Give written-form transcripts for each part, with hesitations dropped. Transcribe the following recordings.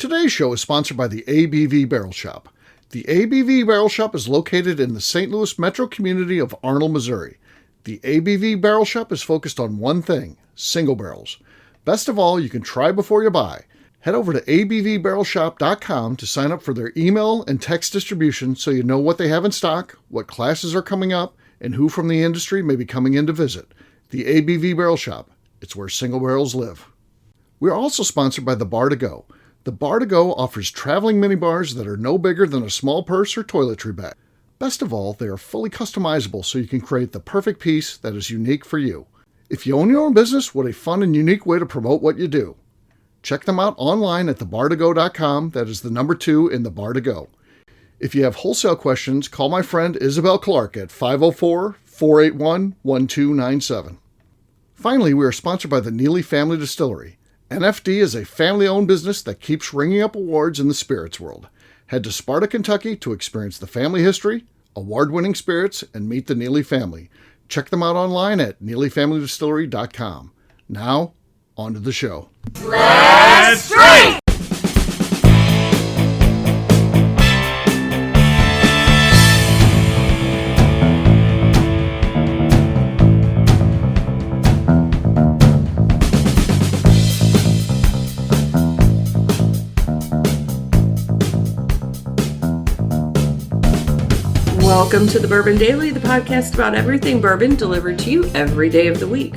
Today's show is sponsored by the ABV Barrel Shop. The ABV Barrel Shop is located in the St. Louis metro community of Arnold, Missouri. The ABV Barrel Shop is focused on one thing, single barrels. Best of all, you can try before you buy. Head over to abvbarrelshop.com to sign up for their email and text distribution so you know what they have in stock, what classes are coming up, and who from the industry may be coming in to visit. The ABV Barrel Shop. It's where single barrels live. We are also sponsored by the Bar to Go. The Bar to Go offers traveling minibars that are no bigger than a small purse or toiletry bag. Best of all, they are fully customizable so you can create the perfect piece that is unique for you. If you own your own business, what a fun and unique way to promote what you do. Check them out online at thebar2go.com. That is the number 2 in the Bar to Go. If you have wholesale questions, call my friend Isabel Clark at 504-481-1297. Finally, we are sponsored by the Neely Family Distillery. NFD is a family-owned business that keeps ringing up awards in the spirits world. Head to Sparta, Kentucky to experience the family history, award-winning spirits, and meet the Neely family. Check them out online at neelyfamilydistillery.com. Now, on to the show. Let's drink! Welcome to the Bourbon Daily, the podcast about everything bourbon delivered to you every day of the week.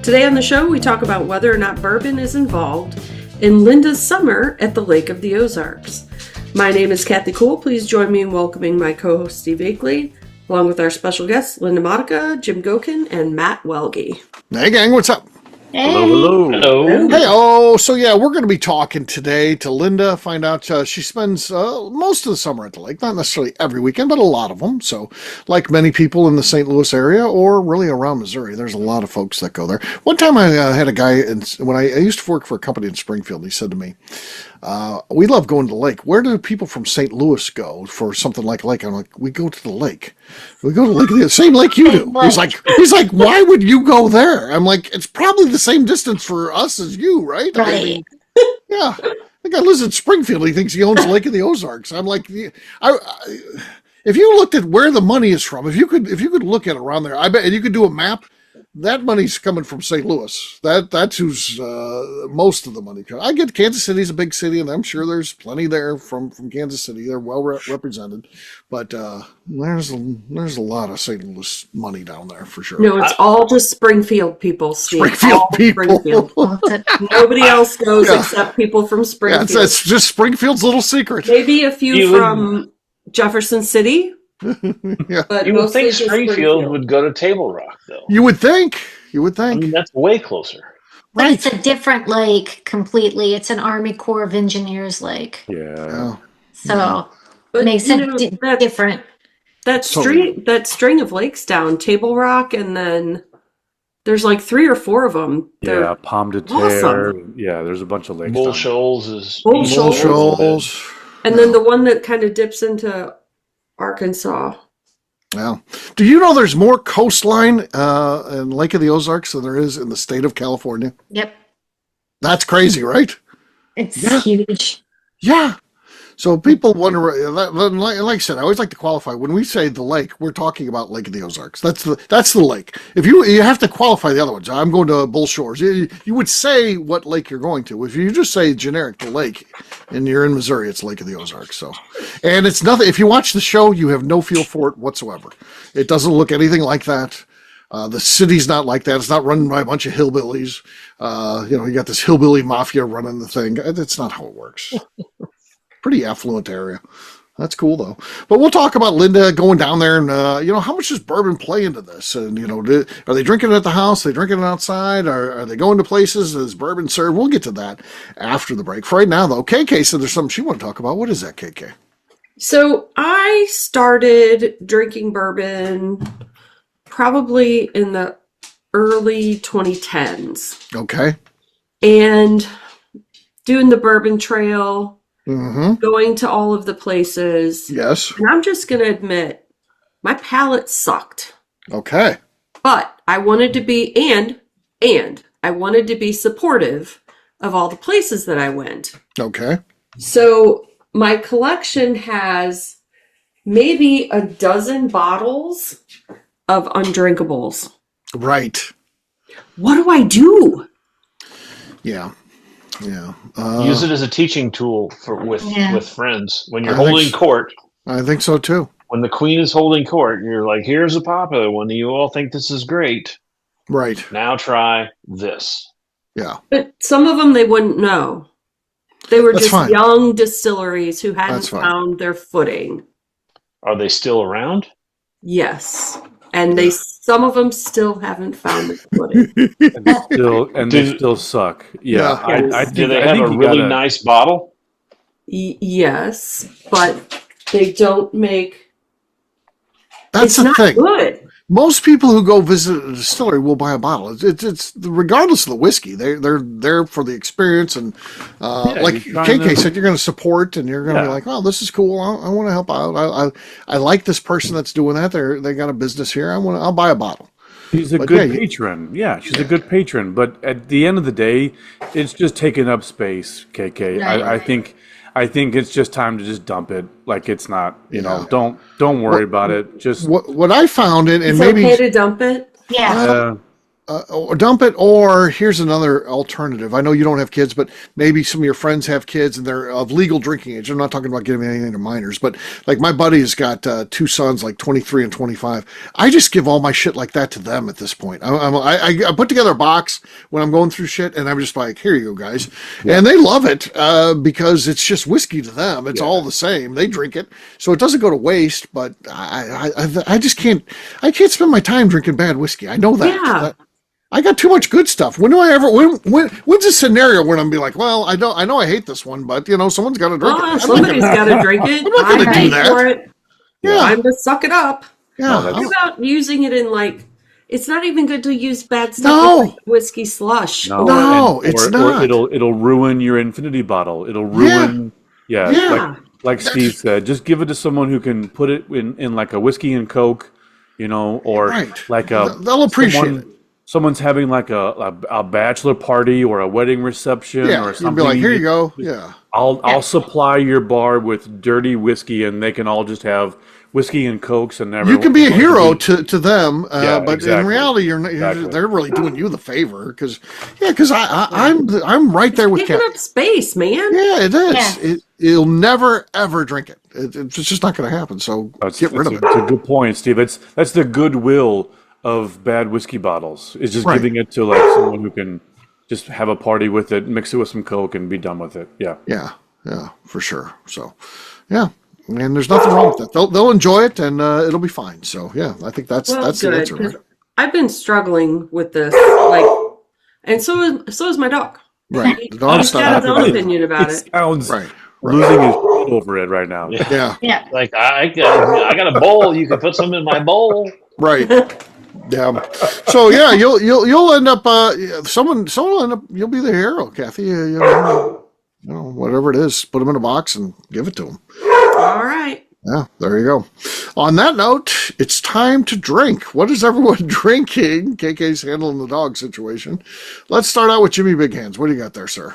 Today on the show, we talk about whether or not bourbon is involved in Linda's summer at the Lake of the Ozarks. My name is Kathy Cole. Please join me in welcoming my co-host Steve Akeley, along with our special guests Linda Modica, Jim Gokin, and Matt Welge. Hey gang, what's up? Hey. Hello. Hey, so we're going to be talking today to Linda, find out she spends most of the summer at the lake, not necessarily every weekend, but a lot of them. So like many people in the St. Louis area or really around Missouri, there's a lot of folks that go there. One time I had a guy, when I used to work for a company in Springfield, he said to me, we love going to the lake. Where do people from St. Louis go for something like a lake? I'm like, we go to the lake. We go to the same lake you do. He's like, why would you go there? I'm like, it's probably the same distance for us as you, right? Right. I mean, yeah. The guy lives in Springfield. He thinks he owns the Lake of the Ozarks. I'm like, if you looked at where the money is from, if you could look at it around there, I bet, and you could do a map. That money's coming from St. Louis. That's who's most of the money comes. I get Kansas City's a big city, and I'm sure there's plenty there from Kansas City. They're well represented, but there's a lot of St. Louis money down there for sure. No, it's all just Springfield people, Steve. Springfield all people. Springfield. Nobody else goes except people from Springfield. Yeah, it's just Springfield's little secret. Maybe a few from Jefferson City. Yeah. But You would think mostly just Springfield would go to Table Rock, though. You would think. I mean, that's way closer. But Right. it's a different lake completely. It's an Army Corps of Engineers lake. Yeah. So But, it makes you it know, different. That string of lakes down Table Rock, and then there's like 3 or 4 of them. Yeah, Pomme de Terre. awesome. Yeah, there's a bunch of lakes. Bull down Shoals is Bull east Shoals. a little bit. Shoals. And then the one that kind of dips into Arkansas. Yeah. Do you know there's more coastline in Lake of the Ozarks than there is in the state of California? Yep. That's crazy, right? It's Yeah. huge. Yeah. So people wonder, like I said, I always like to qualify. When we say the lake, we're talking about Lake of the Ozarks. That's the lake. If you have to qualify the other ones. I'm going to Bull Shores. You would say what lake you're going to. If you just say generic, the lake, and you're in Missouri, it's Lake of the Ozarks. So, and it's nothing. If you watch the show, you have no feel for it whatsoever. It doesn't look anything like that. The city's not like that. It's not run by a bunch of hillbillies. You got this hillbilly mafia running the thing. That's not how it works. Pretty affluent area. That's cool though. But we'll talk about Linda going down there and, how much does bourbon play into this? And, are they drinking it at the house? Are they drinking it outside? Are they going to places? Is bourbon served? We'll get to that after the break. For right now though, KK said there's something she want to talk about. What is that, KK? So I started drinking bourbon probably in the early 2010s. Okay. And doing the bourbon trail, Mm-hmm. going to all of the places. Yes. And I'm just going to admit, my palate sucked. Okay. But I wanted to be, and I wanted to be supportive of all the places that I went. Okay. So my collection has maybe a dozen bottles of undrinkables. Right. What do I do? Yeah. Yeah. Use it as a teaching tool with friends when you're I think holding so. court. I think so too. When the queen is holding court, you're like, "Here's a popular one. You all think this is great. Right. Now try this." Yeah. But some of them they wouldn't know. They were That's just fine. young distilleries who hadn't That's fine. found their footing. Are they still around? Yes. And some of them still haven't found their footing. They still suck. Yeah. Yeah. Do they have a really nice bottle? Yes, but they don't make. That's it's the not thing. Good. Most people who go visit a distillery will buy a bottle. It's regardless of the whiskey. They're there for the experience, and like KK said, you're going to support, and you're going to be like, "Oh, this is cool. I want to help out. I like this person that's doing that. They got a business here. I'll buy a bottle." She's a good patron. Yeah, she's a good patron. But at the end of the day, it's just taking up space, KK. Right. I think it's just time to just dump it. Like it's not, don't worry about it. Just what I found, and It's maybe okay to dump it. Yeah. dump it, or here's another alternative. I know you don't have kids, but maybe some of your friends have kids and they're of legal drinking age. I'm not talking about giving anything to minors, but like my buddy's got two sons, like 23 and 25. I just give all my shit like that to them at this point. I put together a box when I'm going through shit, and I'm just like, here you go, guys. Yeah. And they love it because it's just whiskey to them. It's all the same. They drink it, so it doesn't go to waste. But I just can't. I can't spend my time drinking bad whiskey. I know that. Yeah. I got too much good stuff. When do I ever? When's a scenario when I'm be like, well, I know I hate this one, but someone's got to drink it. Somebody's got to drink it. I'm not going to do that. For it. Yeah, I'm gonna suck it up. Yeah. What about using it in It's not even good to use bad stuff in whiskey slush. No, it's not. Or it'll ruin your infinity bottle. It'll ruin. Yeah. Like Steve said, just give it to someone who can put it in like a whiskey and Coke, or like they'll appreciate it. Someone's having like a bachelor party or a wedding reception or something. You'll be like, here you go. Yeah. I'll supply your bar with dirty whiskey, and they can all just have whiskey and Cokes and everything. You can be a hero to them, but exactly. in reality, they're really doing you the favor because I'm right there with Taking Kathy. up space, man. Yeah, it is. Yeah. You'll never ever drink it. It's just not going to happen. So get rid of it. It's a good point, Steve. That's the goodwill of bad whiskey bottles. Is just giving it to like someone who can just have a party with it, mix it with some Coke, and be done with it. Yeah. Yeah, for sure. So, yeah. And there's nothing wrong with that. They'll enjoy it, and it'll be fine. So, yeah, I think that's the answer. Right? I've been struggling with this, and so is my dog. Right, the dog's got his own opinion about it. Sounds losing his shit over it right now. Yeah. Like I got a bowl. You can put some in my bowl. Right. Yeah. So yeah, you'll end up someone will end up. You'll be the hero, Kathy. Whatever it is, put them in a box and give it to them. All right. Yeah, there you go. On that note, it's time to drink. What is everyone drinking? KK's handling the dog situation. Let's start out with Jimmy Big Hands. What do you got there, sir?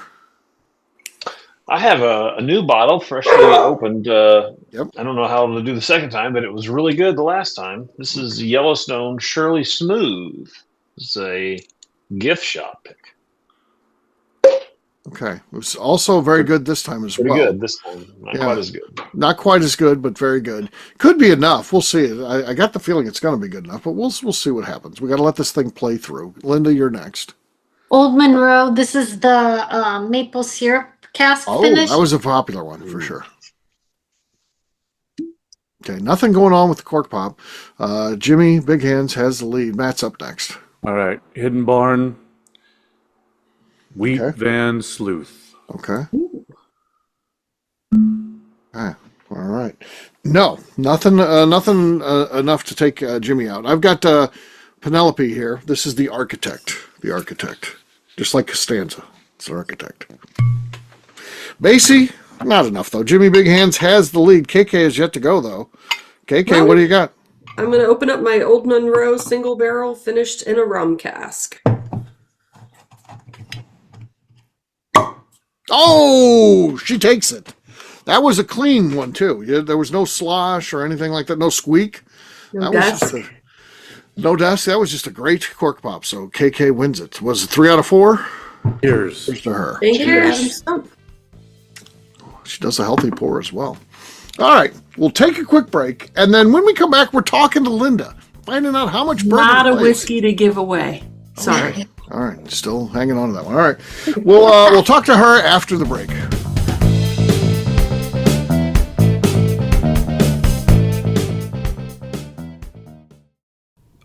I have a new bottle, freshly opened. Yep. I don't know how to do the second time, but it was really good the last time. This is Yellowstone Shirley Smooth. It's a gift shop pick. Okay. It was also very good this time as well. Pretty good this time. Not quite as good. Not quite as good, but very good. Could be enough. We'll see. I got the feeling it's going to be good enough, but we'll see what happens. We got to let this thing play through. Linda, you're next. Old Monroe. This is the maple syrup cask finish. That was a popular one for sure. Okay, nothing going on with the cork pop. Jimmy Big Hands has the lead. Matt's up next. All right, Hidden Barn, Wheat Van Sleuth. Okay. All right. No, nothing enough to take Jimmy out. I've got Penelope here. This is the architect. The architect, just like Costanza. It's the architect. Basie, not enough though. Jimmy Big Hands has the lead. KK has yet to go though. KK, what do you got? I'm going to open up my Old Monroe single barrel finished in a rum cask. Oh, she takes it. That was a clean one too. Yeah, there was no slosh or anything like that. No squeak. No That desk. was just no desk. That was just a great cork pop. So KK wins it. Was it 3 out of 4? Cheers. Cheers to her. Thank you, Cheers. Adam Stump. She does a healthy pour as well. All right, we'll take a quick break, and then when we come back, we're talking to Linda, finding out how much bourbon. Not a plays. whiskey to give away. Sorry. All right, still hanging on to that one. All right, we'll talk to her after the break.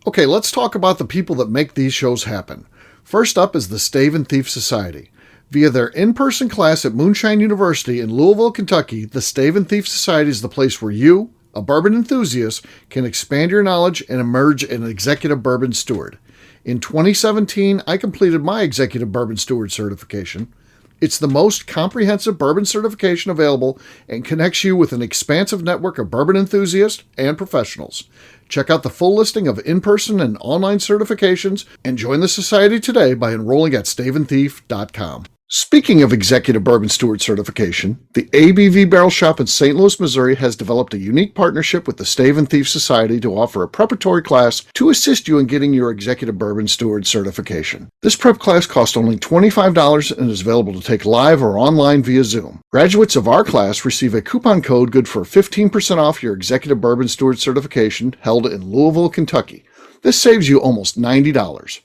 Okay, let's talk about the people that make these shows happen. First up is the Stave and Thief Society. Via their in-person class at Moonshine University in Louisville, Kentucky, the Stave and Thief Society is the place where you, a bourbon enthusiast, can expand your knowledge and emerge an executive bourbon steward. In 2017, I completed my executive bourbon steward certification. It's the most comprehensive bourbon certification available and connects you with an expansive network of bourbon enthusiasts and professionals. Check out the full listing of in-person and online certifications and join the society today by enrolling at staveandthief.com. Speaking of Executive Bourbon Steward certification, the ABV Barrel Shop in St. Louis, Missouri has developed a unique partnership with the Stave and Thief Society to offer a preparatory class to assist you in getting your Executive Bourbon Steward certification. This prep class costs only $25 and is available to take live or online via Zoom. Graduates of our class receive a coupon code good for 15% off your Executive Bourbon Steward certification held in Louisville, Kentucky. This saves you almost $90.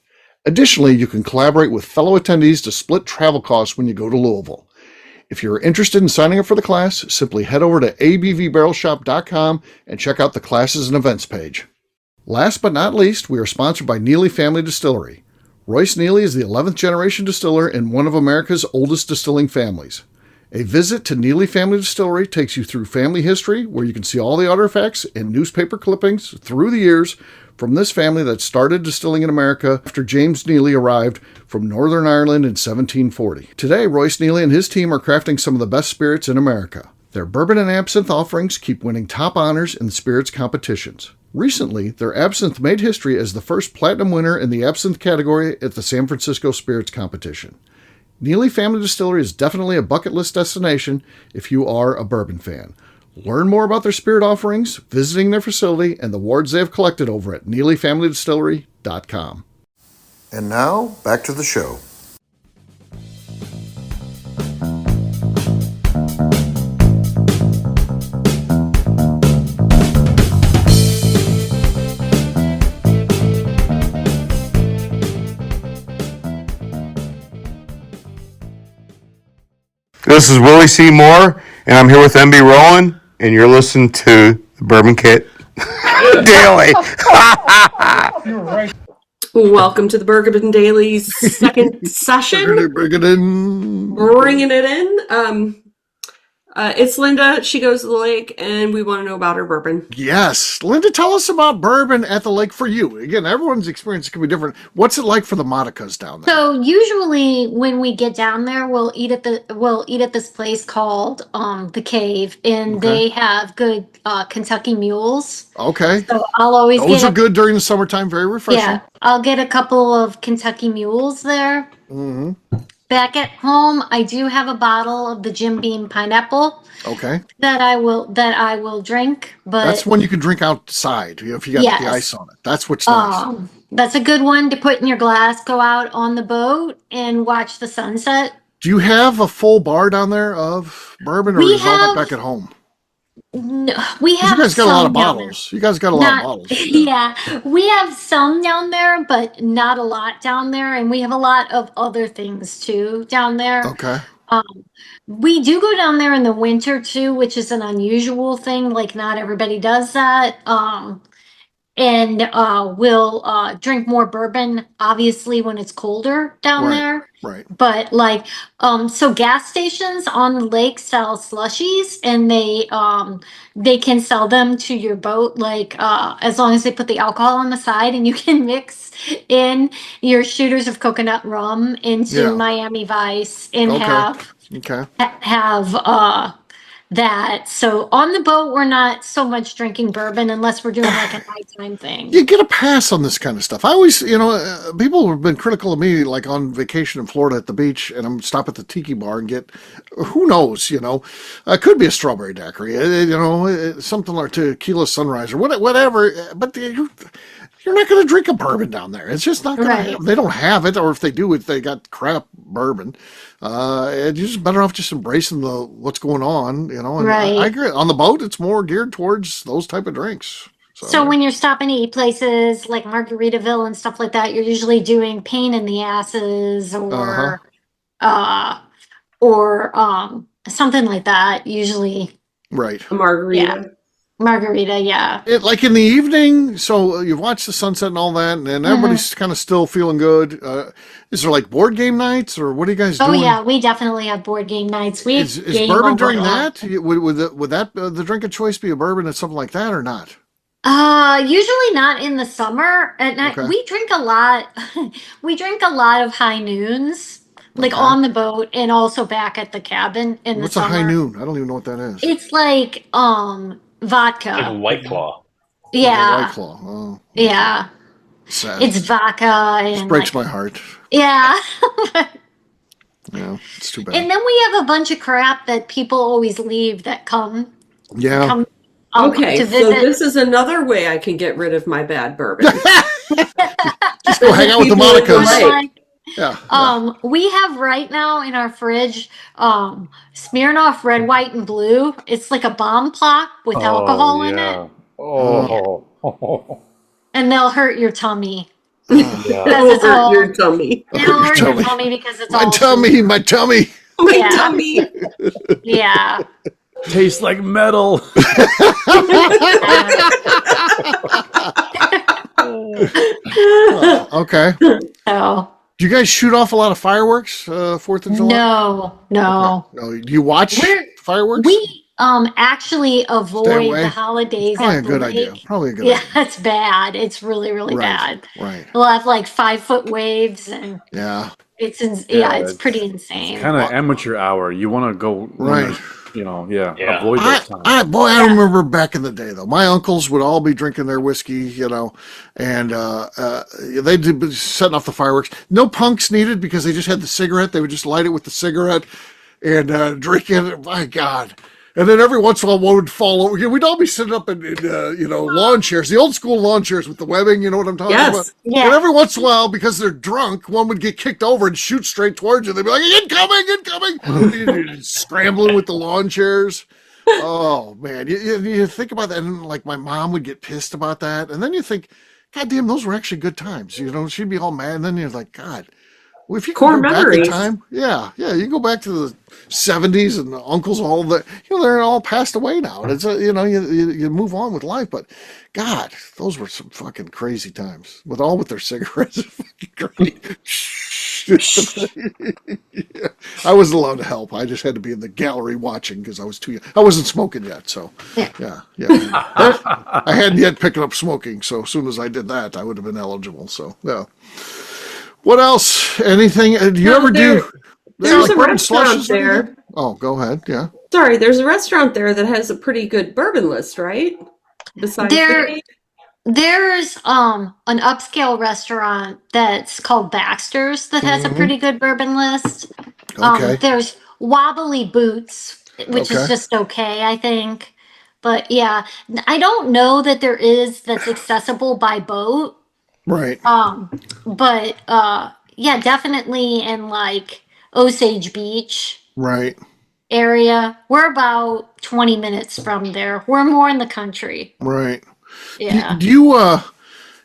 Additionally, you can collaborate with fellow attendees to split travel costs when you go to Louisville. If you're interested in signing up for the class, simply head over to abvbarrelshop.com and check out the classes and events page. Last but not least, we are sponsored by Neely Family Distillery. Royce Neely is the 11th generation distiller in one of America's oldest distilling families. A visit to Neely Family Distillery takes you through family history, where you can see all the artifacts and newspaper clippings through the years from this family that started distilling in America after James Neely arrived from Northern Ireland in 1740. Today, Royce Neely and his team are crafting some of the best spirits in America. Their bourbon and absinthe offerings keep winning top honors in spirits competitions. Recently, their absinthe made history as the first platinum winner in the absinthe category at the San Francisco Spirits Competition. Neely Family Distillery is definitely a bucket list destination if you are a bourbon fan. Learn more about their spirit offerings, visiting their facility, and the awards they have collected over at NeelyFamilyDistillery.com. And now, back to the show. This is Willie C. Moore, and I'm here with MB Rowan, and you're listening to the Bourbon Kit Daily. Welcome to the Bourbon Daily's second session. Bringing it in. It's Linda. She goes to the lake, and we want to know about her bourbon. Yes. Linda, tell us about bourbon at the lake for you. Again, everyone's experience can be different. What's it like for the Monicas down there? So usually when we get down there, we'll eat at this place called The Cave, and they have good Kentucky mules. Okay. So I'll always Those are good during the summertime, very refreshing. Yeah, I'll get a couple of Kentucky mules there. Mm-hmm. Back at home, I do have a bottle of the Jim Beam pineapple. Okay. That I will drink, but that's one you can drink outside if you got the ice on it. That's what's nice. That's a good one to put in your glass, go out on the boat and watch the sunset. Do you have a full bar down there of bourbon, or is all that back at home? No, we have. You guys got a lot of bottles. You guys got a lot of bottles. Yeah, we have some down there, but not a lot down there, and we have a lot of other things too down there. Okay. We do go down there in the winter too, which is an unusual thing. Like not everybody does that. And we'll drink more bourbon, obviously, when it's colder down there. Right. But so gas stations on the lake sell slushies, and they can sell them to your boat, as long as they put the alcohol on the side, and you can mix in your shooters of coconut rum into Miami Vice and have that. So on the boat, we're not so much drinking bourbon unless we're doing like a nighttime thing. You get a pass on this kind of stuff. I always, people have been critical of me, like on vacation in Florida at the beach, and I'm stop at the tiki bar and get, who knows, could be a strawberry daiquiri, something like tequila sunrise or whatever. But you're not going to drink a bourbon down there. It's just not going to happen. They don't have it, or if they do, they got crap bourbon. You're just better off just embracing what's going on, And I agree. On the boat, it's more geared towards those type of drinks. So when you're stopping to eat places like Margaritaville and stuff like that, you're usually doing pain in the asses or something like that. Usually, right? A margarita. Yeah. Margarita, yeah. Like in the evening, so you've watched the sunset and all that, and everybody's kind of still feeling good. Is there like board game nights, or what are you guys doing? Oh yeah, we definitely have board game nights. Is bourbon during that? Would that the drink of choice be a bourbon or something like that, or not? Usually not in the summer. At night, we drink a lot. We drink a lot of high noons, like on the boat and also back at the cabin in the summer. What's a high noon? I don't even know what that is. It's like vodka. Like a White Claw. Yeah. White Claw. Oh. Yeah. Sad. It's vodka and this breaks my heart. Yeah. Yeah, it's too bad. And then we have a bunch of crap that people always leave that come. Yeah. Come, Okay, to so visit. this is another way I can get rid of my bad bourbon. Just go hang out with the Monicas. Right. Yeah. We have right now in our fridge, Smirnoff Red, White, and Blue. It's like a bomb clock with alcohol in it. Oh. And they'll hurt your tummy. Yeah. It'll hurt your tummy. It'll hurt your tummy because it's my all tummy. My tummy. Yeah. Tastes like metal. Okay. So. Do you guys shoot off a lot of fireworks, 4th of July? No. No. Do you watch fireworks? We actually avoid the holidays. Probably a good idea. Yeah, it's bad. It's really, really bad. Right. We'll have like 5-foot waves and it's pretty insane. It's kind of amateur hour. You want to go avoid those times. I remember back in the day though. My uncles would all be drinking their whiskey, and they'd be setting off the fireworks. No punks needed because they just had the cigarette. They would just light it with the cigarette and drink it. My God. And then every once in a while, one would fall over. We'd all be sitting up in lawn chairs, the old school lawn chairs with the webbing. You know what I'm talking about? Yeah. And every once in a while, because they're drunk, one would get kicked over and shoot straight towards you. They'd be like, incoming! Scrambling with the lawn chairs. Oh, man. You think about that, and like my mom would get pissed about that. And then you think, God damn, those were actually good times. She'd be all mad. And then you're like, God. Well, if you go back in time, you go back to the 70s and the uncles, all that, they're all passed away now. And it's you move on with life, but God, those were some fucking crazy times with their cigarettes. Yeah. I wasn't allowed to help. I just had to be in the gallery watching because I was too young. I wasn't smoking yet, so yeah. I hadn't yet picked up smoking, so as soon as I did that, I would have been eligible. So yeah. What else? Anything? Do you ever do? There's a restaurant there. Oh, go ahead. Yeah. Sorry, there's a restaurant there that has a pretty good bourbon list, right? Besides there's an upscale restaurant that's called Baxter's that has a pretty good bourbon list. Okay. There's Wobbly Boots, which is just okay, I think. But yeah, I don't know that there is that's accessible by boat. Right. But definitely in like Osage Beach. Right. Area. We're about 20 minutes from there. We're more in the country. Right. Yeah. Do you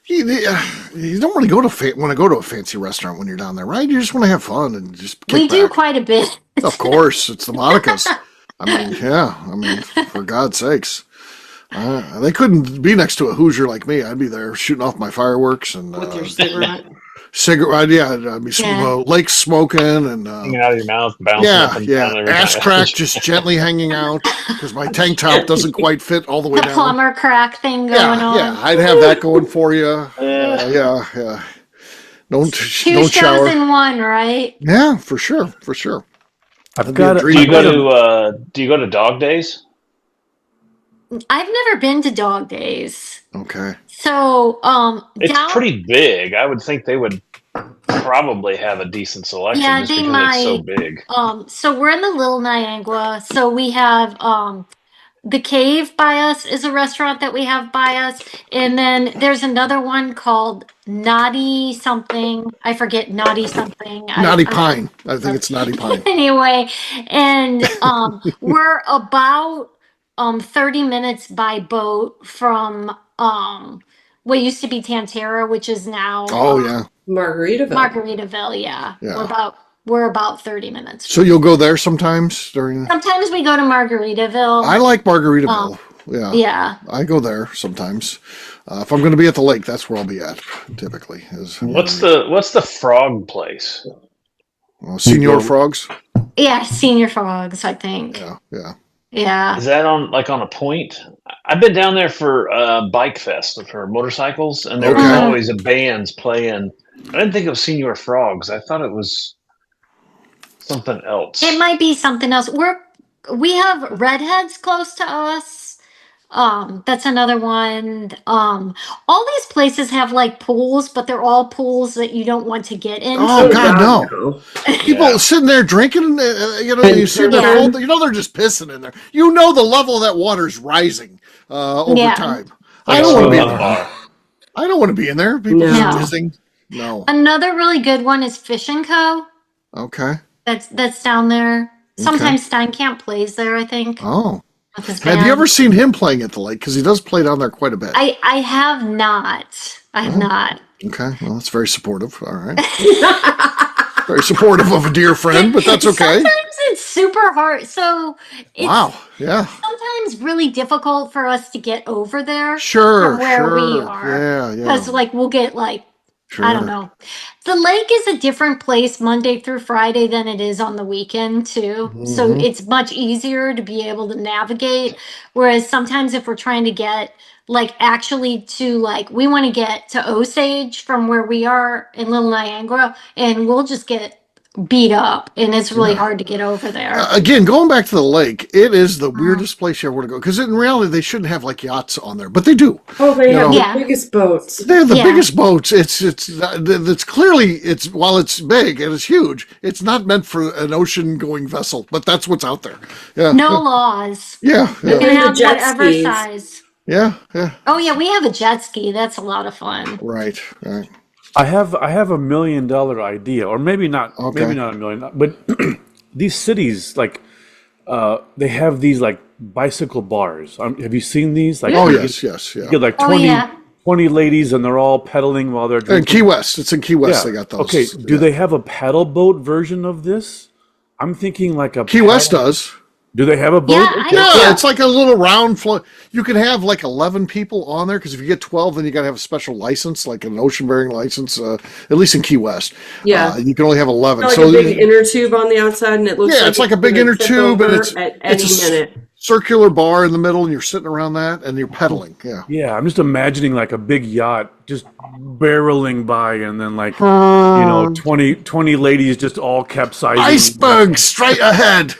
you don't really want to go to a fancy restaurant when you're down there, right? You just want to have fun and just kick We do back. quite a bit. Of course, it's the Monicas. I mean, for God's sakes. They couldn't be next to a Hoosier like me. I'd be there shooting off my fireworks and with your cigarette. I'd be lake smoking and hanging out of your mouth, bouncing up and down every ass time. crack just gently hanging out because my tank top doesn't quite fit all the way The down. plumber crack thing going on. Yeah, I'd have that going for you. Yeah. Don't Two shows shower. in one, right? Yeah, for sure. I've got. Do you go to dog days? I've never been to dog days. Okay. So, It's pretty big. I would think they would probably have a decent selection yeah, just they because it's so might. big. So we're in the Little Niagara. So we have the Cave by us is a restaurant that we have by us, and then there's another one called Naughty something. I forget Naughty something. Naughty Pine. I think it's Naughty Pine. Anyway, and we're about 30 minutes by boat from what used to be Tantera, which is now Margaritaville. Yeah. We're about 30 minutes. So you'll go there sometimes during. Sometimes we go to Margaritaville. I like Margaritaville. Yeah. I go there sometimes. If I'm going to be at the lake, that's where I'll be at. Typically, What's the frog place? Senior Frogs. Yeah, Senior Frogs, I think. Yeah. Is that on a point? I've been down there for Bike Fest for motorcycles, and there was always a bands playing. I didn't think it was Senior Frogs. I thought it was something else. It might be something else. We have Redheads close to us. That's another one. All these places have like pools, but they're all pools that you don't want to get into. Oh God, no! People sitting there drinking, you see they're they're just pissing in there. You know the level of that water's rising over time. I don't want to be in there. I don't want to be in there. People just pissing. No. Another really good one is Fish and Co. Okay. That's down there. Sometimes Steinkamp plays there, I think. Oh. Have you ever seen him playing at the lake? Because he does play down there quite a bit. I have not. I have not. Okay. Well, that's very supportive. All right. Very supportive of a dear friend, but that's okay. Sometimes it's super hard. So it's sometimes really difficult for us to get over there. Sure. From where we are. Yeah. Because we'll get I don't know. The lake is a different place Monday through Friday than it is on the weekend too. Mm-hmm. So it's much easier to be able to navigate. Whereas sometimes if we're trying to get actually to we want to get to Osage from where we are in Little Niagara, and we'll just get beat up, and it's really hard to get over there. Again, going back to the lake, it is the weirdest place you ever want to go, because in reality they shouldn't have yachts on there, but they do. Oh, they have the biggest boats. They have the biggest boats. It's clearly while it's big and it's huge, it's not meant for an ocean going vessel, but that's what's out there. Yeah. No laws. Yeah. You can have whatever size. Yeah. Oh yeah, we have a jet ski. That's a lot of fun. Right. I have $1 million idea, or maybe not. Okay. Maybe not $1 million, but these cities they have these bicycle bars. Have you seen these? Yes. You get 20 ladies, and they're all pedaling while they're drinking. In Key West, it's in Key West. They got those. Okay, do they have a paddle boat version of this? I'm thinking Key West does. Do they have a boat? Yeah, it's like a little round float. You can have 11 people on there, because if you get 12, then you got to have a special license, like an ocean-bearing license, at least in Key West. Yeah. You can only have 11. So a big inner tube on the outside, and it looks it's like a big inner tube, and it's a minute. Circular bar in the middle, and you're sitting around that, and you're pedaling. Yeah, I'm just imagining a big yacht just barreling by, and then 20 ladies just all capsizing. Iceberg straight ahead.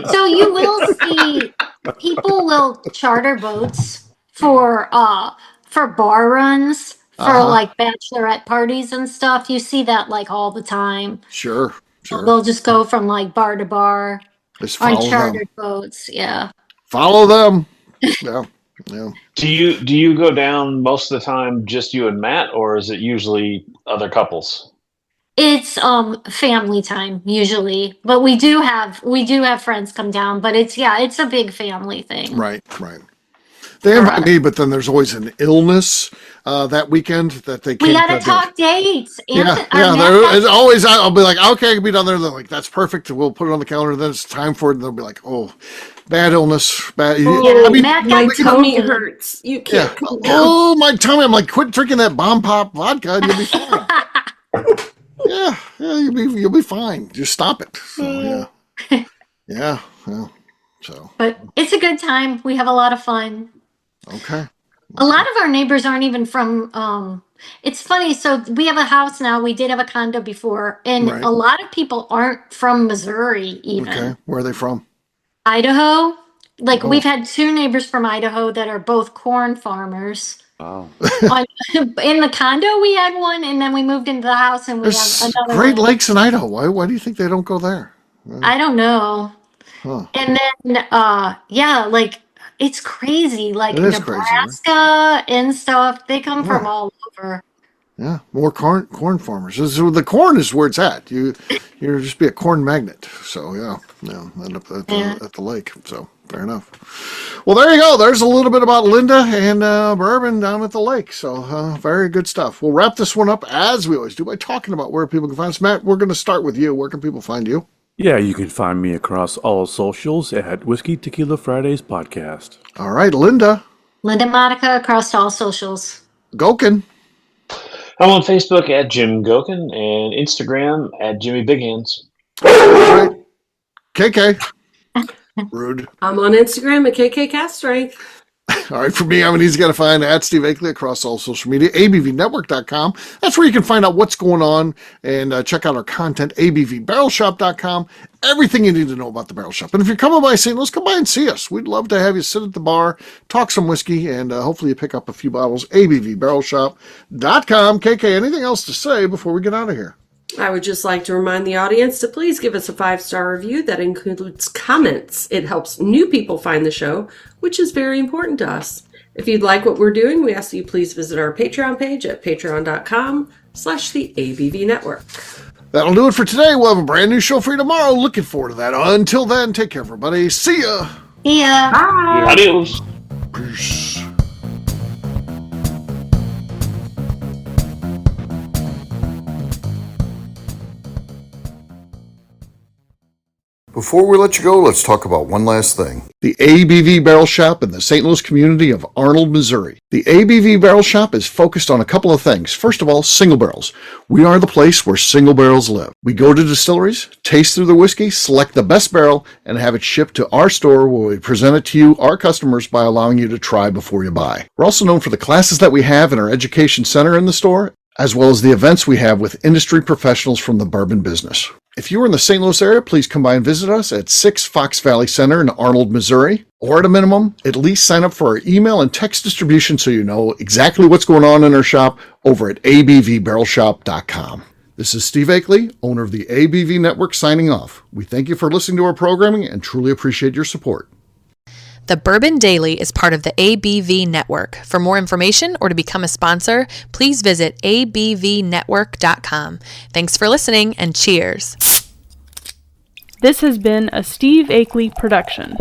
So you will see people will charter boats for bar runs for bachelorette parties and stuff. You see that all the time. Sure. They'll just go from bar to bar on chartered boats. Yeah. Follow them. Yeah. Do you go down most of the time just you and Matt, or is it usually other couples? It's family time usually, but we do have friends come down, but it's a big family thing. Right. They invite me, but then there's always an illness that weekend that they can't. We gotta talk dates. It's always I'll be okay, I can be down there. They're that's perfect. We'll put it on the calendar. Then it's time for it, and they'll be oh, bad illness, bad. My tummy hurts. You can't. Oh, my tummy! I'm quit drinking that bomb pop vodka, and you'll be fine. yeah, you'll be fine. Just stop it. So, yeah. So. But it's a good time. We have a lot of fun. Okay. A lot of our neighbors aren't even from It's funny. So we have a house now. We did have a condo before, and Right. a lot of people aren't from Missouri even. Okay. Where are they from? Idaho. Like, Oh. we've had 2 neighbors from Idaho that are both corn farmers. Wow. In the condo, we had one, and then we moved into the house, and we There's have another Great one. Lakes in Idaho. Why do you think they don't go there? I don't know. Huh. And then, yeah, like, it's crazy. Like, It is crazy, right? Nebraska and stuff, they come from Yeah. all over. Yeah, more corn farmers. The corn is where it's at. You're just be a corn magnet. So end up at the lake. So fair enough. Well, there you go. There's a little bit about Linda and bourbon down at the lake. So very good stuff. We'll wrap this one up as we always do by talking about where people can find us. Matt, we're going to start with you. Where can people find you? Yeah, you can find me across all socials at Whiskey Tequila Fridays Podcast. All right, Linda. Linda Monica across all socials. Gokin. I'm on Facebook at Jim Gokin and Instagram at Jimmy Big Hands. All right. KK. Rude. I'm on Instagram at KK Cast Strength. All right, for me, I'm an easy guy to find at Steve Akeley across all social media, abvnetwork.com. That's where you can find out what's going on and check out our content, abvbarrelshop.com. Everything you need to know about the Barrel Shop. And if you're coming by St. Louis, come by and see us. We'd love to have you sit at the bar, talk some whiskey, and hopefully you pick up a few bottles, abvbarrelshop.com. KK, anything else to say before we get out of here? I would just like to remind the audience to please give us a 5-star review that includes comments. It helps new people find the show, which is very important to us. If you'd like what we're doing, we ask that you please visit our Patreon page at patreon.com/the ABV Network. That'll do it for today. We'll have a brand new show for you tomorrow. Looking forward to that. Until then, take care, everybody. See ya. Yeah. Bye. Adios. Peace. Before we let you go, let's talk about one last thing. The ABV Barrel Shop in the St. Louis community of Arnold, Missouri. The ABV Barrel Shop is focused on a couple of things. First of all, single barrels. We are the place where single barrels live. We go to distilleries, taste through the whiskey, select the best barrel, and have it shipped to our store where we present it to you, our customers, by allowing you to try before you buy. We're also known for the classes that we have in our education center in the store, as well as the events we have with industry professionals from the bourbon business. If you are in the St. Louis area, please come by and visit us at 6 Fox Valley Center in Arnold, Missouri. Or at a minimum, at least sign up for our email and text distribution so you know exactly what's going on in our shop over at abvbarrelshop.com. This is Steve Akeley, owner of the ABV Network, signing off. We thank you for listening to our programming and truly appreciate your support. The Bourbon Daily is part of the ABV Network. For more information or to become a sponsor, please visit abvnetwork.com. Thanks for listening and cheers. This has been a Steve Akeley production.